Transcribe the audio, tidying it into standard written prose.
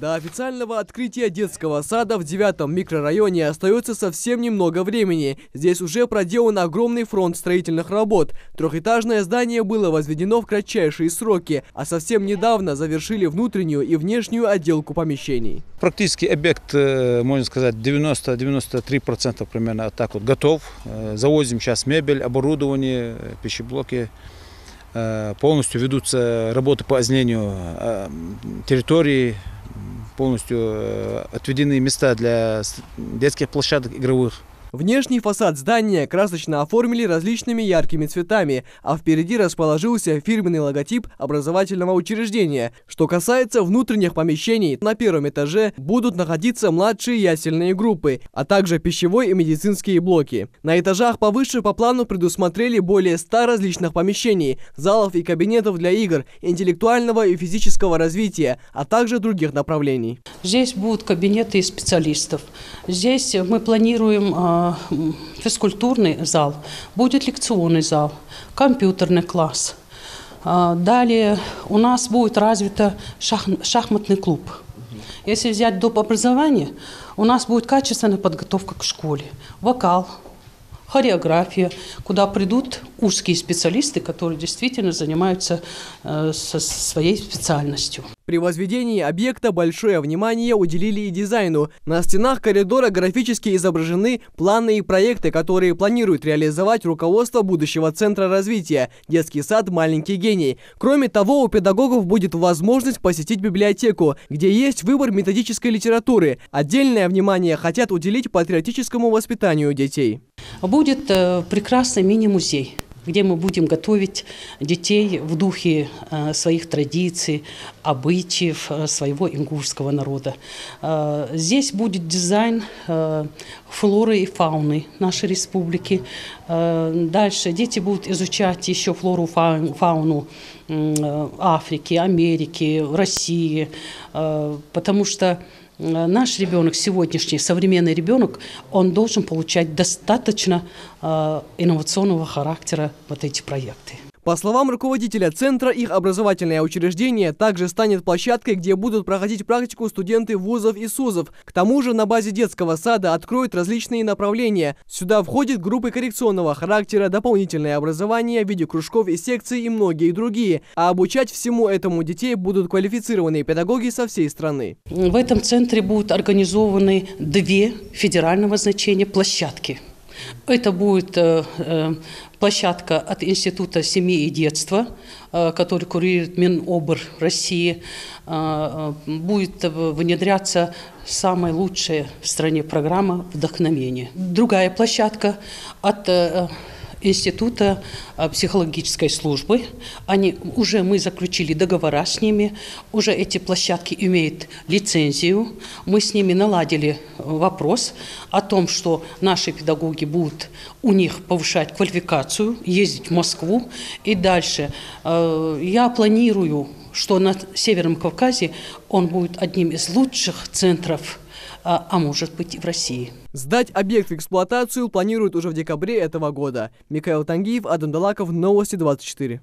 До официального открытия детского сада в 9-м микрорайоне остается совсем немного времени. Здесь уже проделан огромный фронт строительных работ. Трехэтажное здание было возведено в кратчайшие сроки, а совсем недавно завершили внутреннюю и внешнюю отделку помещений. Практически объект, можно сказать, 90-93% примерно так вот готов. Завозим сейчас мебель, оборудование, пищеблоки. Полностью ведутся работы по озеленению территории. Полностью отведены места для детских площадок игровых. Внешний фасад здания красочно оформили различными яркими цветами, а впереди расположился фирменный логотип образовательного учреждения. Что касается внутренних помещений, на первом этаже будут находиться младшие ясельные группы, а также пищевой и медицинские блоки. На этажах повыше по плану предусмотрели более 100 различных помещений, залов и кабинетов для игр, интеллектуального и физического развития, а также других направлений. Здесь будут кабинеты специалистов. Здесь мы планируем физкультурный зал, будет лекционный зал, компьютерный класс. Далее у нас будет развит шахматный клуб. Если взять доп. Образование, у нас будет качественная подготовка к школе, вокал, хореография, куда придут узкие специалисты, которые действительно занимаются своей специальностью. При возведении объекта большое внимание уделили и дизайну. На стенах коридора графически изображены планы и проекты, которые планирует реализовать руководство будущего центра развития «Детский сад «Маленький гений». Кроме того, у педагогов будет возможность посетить библиотеку, где есть выбор методической литературы. Отдельное внимание хотят уделить патриотическому воспитанию детей. Будет прекрасный мини-музей, где мы будем готовить детей в духе своих традиций, обычаев своего ингушского народа. Здесь будет дизайн флоры и фауны нашей республики. Дальше дети будут изучать еще флору, фауну Африки, Америки, России, потому что наш ребенок, сегодняшний современный ребенок, он должен получать достаточно инновационного характера вот эти проекты. По словам руководителя центра, их образовательное учреждение также станет площадкой, где будут проходить практику студенты вузов и СУЗов. К тому же на базе детского сада откроют различные направления. Сюда входят группы коррекционного характера, дополнительное образование в виде кружков и секций и многие другие. А обучать всему этому детей будут квалифицированные педагоги со всей страны. В этом центре будут организованы 2 федерального значения площадки. Это будет площадка от Института семьи и детства, который курирует Минобр России. Будет внедряться самая лучшая в стране программа «Вдохновение». Другая площадка от Института психологической службы. Мы заключили договора с ними, уже эти площадки имеют лицензию. Мы с ними наладили вопрос о том, что наши педагоги будут у них повышать квалификацию, ездить в Москву и дальше. Я планирую, что на Северном Кавказе он будет одним из лучших центров, а может быть и в России. Сдать объект в эксплуатацию планируют уже в декабре этого года. Михаил Тангиев, Адам Далаков, Новости 24.